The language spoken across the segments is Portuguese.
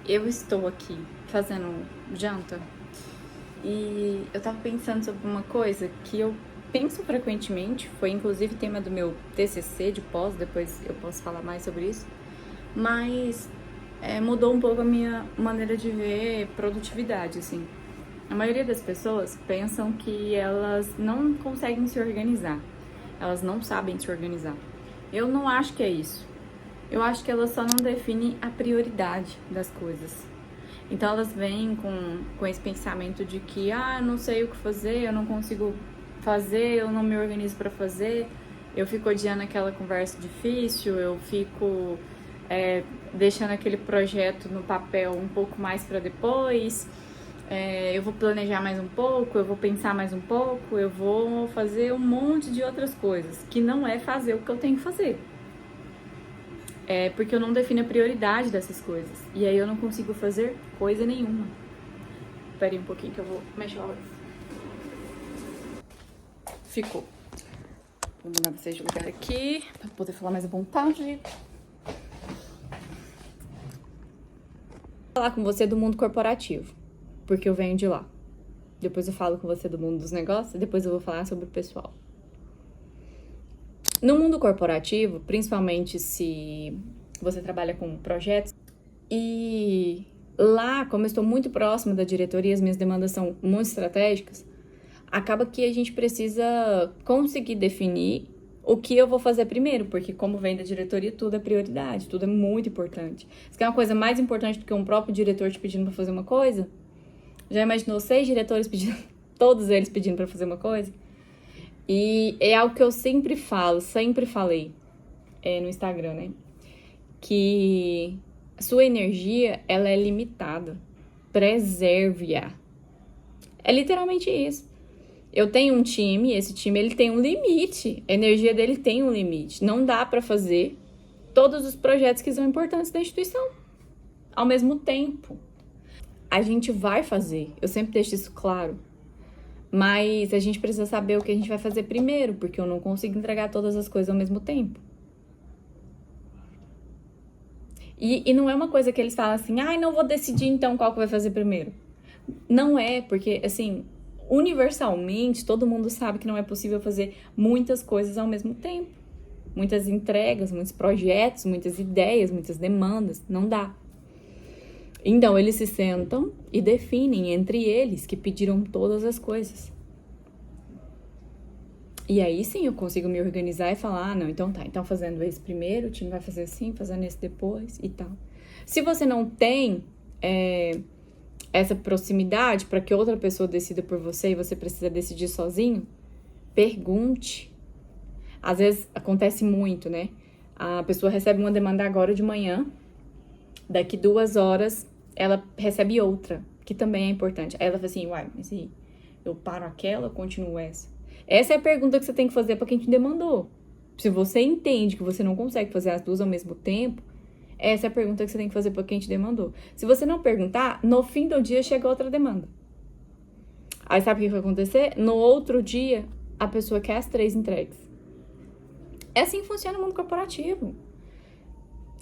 Eu estou aqui fazendo janta e eu tava pensando sobre uma coisa que eu penso frequentemente, foi inclusive tema do meu TCC de pós, depois eu posso falar mais sobre isso, mas mudou um pouco a minha maneira de ver produtividade, assim. A maioria das pessoas pensam que elas não conseguem se organizar, elas não sabem se organizar. Eu não acho que é isso. Eu acho que elas só não definem a prioridade das coisas. Então elas vêm com esse pensamento de que, eu não sei o que fazer, eu não consigo fazer, eu não me organizo para fazer, eu fico odiando aquela conversa difícil, eu fico deixando aquele projeto no papel um pouco mais para depois, eu vou planejar mais um pouco, eu vou pensar mais um pouco, eu vou fazer um monte de outras coisas, que não é fazer o que eu tenho que fazer. Porque eu não defino a prioridade dessas coisas. E aí eu não consigo fazer coisa nenhuma. Espera aí um pouquinho que eu vou mexer a hora. Ficou. Vou mandar vocês de lugar aqui, pra poder falar mais à vontade. Vou falar com você do mundo corporativo, porque eu venho de lá. Depois eu falo com você do mundo dos negócios, depois eu vou falar sobre o pessoal. No mundo corporativo, principalmente se você trabalha com projetos, e lá, como eu estou muito próxima da diretoria, as minhas demandas são muito estratégicas, acaba que a gente precisa conseguir definir o que eu vou fazer primeiro, porque como vem da diretoria, tudo é prioridade, tudo é muito importante. Isso que é uma coisa mais importante do que um próprio diretor te pedindo para fazer uma coisa? Já imaginou 6 diretores pedindo, todos eles pedindo para fazer uma coisa? E é algo que eu sempre falo, sempre falei no Instagram, né? Que a sua energia, ela é limitada. Preserve-a. É literalmente isso. Eu tenho um time, esse time ele tem um limite. A energia dele tem um limite. Não dá pra fazer todos os projetos que são importantes da instituição ao mesmo tempo. A gente vai fazer, eu sempre deixo isso claro. Mas a gente precisa saber o que a gente vai fazer primeiro, porque eu não consigo entregar todas as coisas ao mesmo tempo. E não é uma coisa que eles falam assim, não vou decidir então qual que vai fazer primeiro. Não é, porque assim, universalmente, todo mundo sabe que não é possível fazer muitas coisas ao mesmo tempo. Muitas entregas, muitos projetos, muitas ideias, muitas demandas, não dá. Então, eles se sentam e definem entre eles que pediram todas as coisas. E aí sim eu consigo me organizar e falar, não, então tá, então fazendo esse primeiro, o time vai fazer assim, fazendo esse depois e tal. Se você não tem essa proximidade para que outra pessoa decida por você e você precisa decidir sozinho, pergunte. Às vezes acontece muito, né? A pessoa recebe uma demanda agora de manhã, daqui 2 horas ela recebe outra, que também é importante. Aí ela fala assim, mas e eu paro aquela, eu continuo essa? Essa é a pergunta que você tem que fazer para quem te demandou. Se você entende que você não consegue fazer as duas ao mesmo tempo, essa é a pergunta que você tem que fazer para quem te demandou. Se você não perguntar, no fim do dia chega outra demanda. Aí sabe o que vai acontecer? No outro dia, a pessoa quer as 3 entregues. É assim que funciona o mundo corporativo.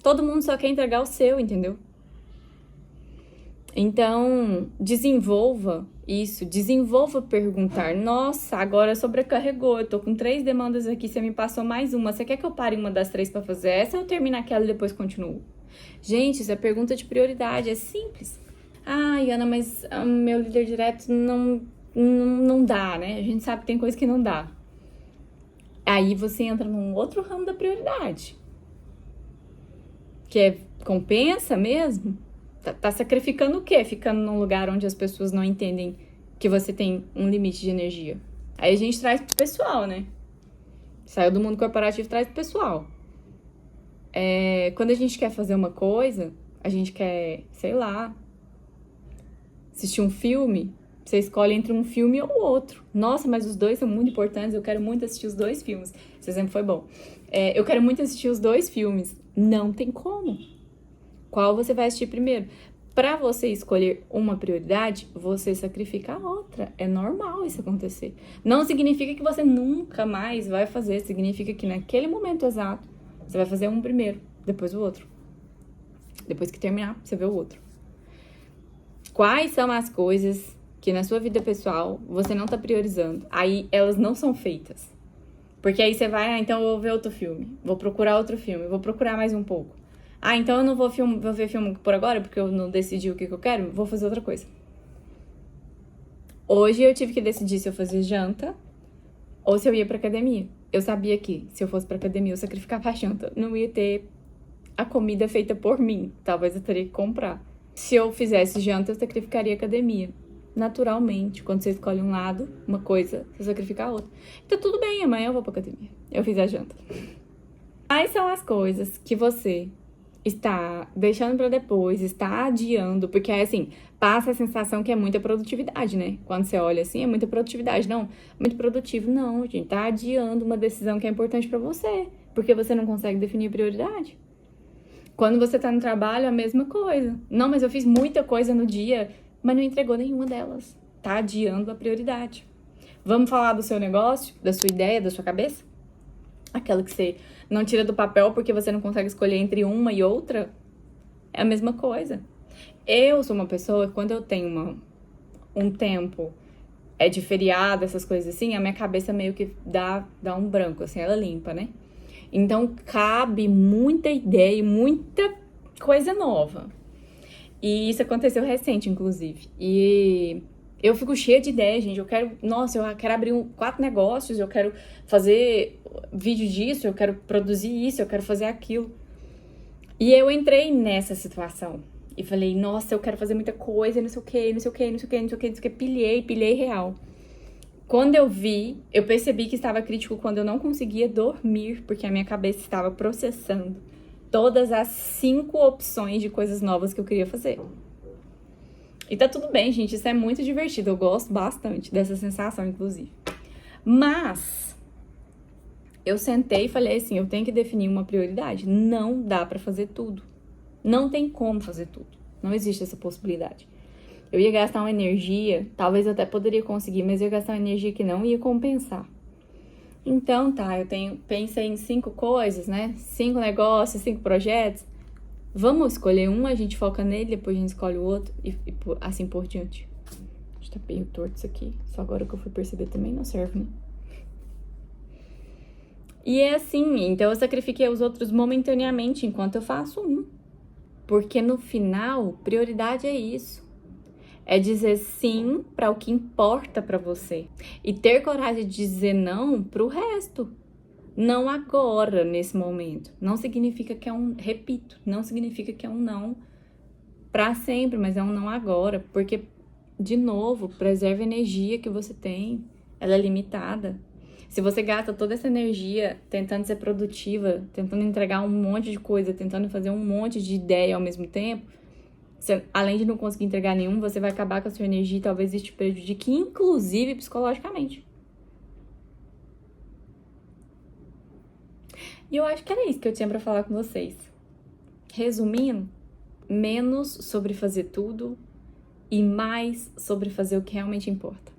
Todo mundo só quer entregar o seu, entendeu? Então, desenvolva isso, desenvolva perguntar. Nossa, agora sobrecarregou, eu tô com 3 demandas aqui, você me passou mais uma. Você quer que eu pare uma das 3 para fazer essa ou eu termino aquela e depois continuo? Gente, isso é pergunta de prioridade, é simples. Ana, mas meu líder direto não dá, né? A gente sabe que tem coisa que não dá. Aí você entra num outro ramo da prioridade. Que compensa mesmo? Tá sacrificando o quê? Ficando num lugar onde as pessoas não entendem que você tem um limite de energia. Aí a gente traz pro pessoal, né? Saiu do mundo corporativo, traz pro pessoal. Quando a gente quer fazer uma coisa, a gente quer, sei lá, assistir um filme, você escolhe entre um filme ou outro. Nossa, mas os dois são muito importantes, eu quero muito assistir os 2 filmes. Esse exemplo foi bom. Eu quero muito assistir os 2 filmes. Não tem como. Qual você vai assistir primeiro? Para você escolher uma prioridade, você sacrifica a outra. É normal isso acontecer. Não significa que você nunca mais vai fazer. Significa que naquele momento exato, você vai fazer um primeiro, depois o outro. Depois que terminar, você vê o outro. Quais são as coisas que na sua vida pessoal você não tá priorizando? Aí elas não são feitas. Porque aí você vai, então eu vou ver outro filme, vou procurar outro filme, vou procurar mais um pouco. Então eu não vou ver filme por agora, porque eu não decidi o que eu quero, vou fazer outra coisa. Hoje eu tive que decidir se eu fazia janta ou se eu ia pra academia. Eu sabia que se eu fosse pra academia eu sacrificava a janta, não ia ter a comida feita por mim. Talvez eu teria que comprar. Se eu fizesse janta, eu sacrificaria a academia. Naturalmente, quando você escolhe um lado, uma coisa, você sacrifica a outra. Então tudo bem, amanhã eu vou pra academia. Eu fiz a janta. Quais são as coisas que você está deixando pra depois, está adiando? Porque aí, assim, passa a sensação que é muita produtividade, né? Quando você olha assim, é muita produtividade. Não, muito produtivo. Não, gente, tá adiando uma decisão que é importante pra você. Porque você não consegue definir prioridade. Quando você tá no trabalho, a mesma coisa. Não, mas eu fiz muita coisa no dia, mas não entregou nenhuma delas. Tá adiando a prioridade. Vamos falar do seu negócio, da sua ideia, da sua cabeça? Aquela que você não tira do papel porque você não consegue escolher entre uma e outra? É a mesma coisa. Eu sou uma pessoa que quando eu tenho um tempo de feriado, essas coisas assim, a minha cabeça meio que dá um branco, assim, ela limpa, né? Então, cabe muita ideia e muita coisa nova. E isso aconteceu recente, inclusive. E eu fico cheia de ideias, gente. Eu quero abrir 4 negócios, eu quero fazer vídeo disso, eu quero produzir isso, eu quero fazer aquilo. E eu entrei nessa situação. E falei, nossa, eu quero fazer muita coisa, não sei o que, não sei o que, não sei o que, não sei o que, não sei o que. Pilhei real. Quando eu vi, eu percebi que estava crítico quando eu não conseguia dormir, porque a minha cabeça estava processando todas as 5 opções de coisas novas que eu queria fazer. E tá tudo bem, gente, isso é muito divertido, eu gosto bastante dessa sensação, inclusive. Mas eu sentei e falei assim, eu tenho que definir uma prioridade. Não dá pra fazer tudo. Não tem como fazer tudo. Não existe essa possibilidade. Eu ia gastar uma energia, talvez eu até poderia conseguir, mas eu ia gastar uma energia que não ia compensar. Então, tá, pensei em 5 coisas, né? 5 negócios, 5 projetos. Vamos escolher um, a gente foca nele, depois a gente escolhe o outro e assim por diante. Tá meio torto isso aqui. Só agora que eu fui perceber também não serve, né? E é assim, então eu sacrifiquei os outros momentaneamente enquanto eu faço um. Porque no final, prioridade é isso. É dizer sim para o que importa para você. E ter coragem de dizer não para o resto. Não agora, nesse momento. Não significa que é repito, não significa que é um não para sempre, mas é um não agora. Porque, de novo, preserve a energia que você tem. Ela é limitada. Se você gasta toda essa energia tentando ser produtiva, tentando entregar um monte de coisa, tentando fazer um monte de ideia ao mesmo tempo, você, além de não conseguir entregar nenhum, você vai acabar com a sua energia e talvez isso te prejudique, inclusive psicologicamente. E eu acho que era isso que eu tinha pra falar com vocês. Resumindo, menos sobre fazer tudo e mais sobre fazer o que realmente importa.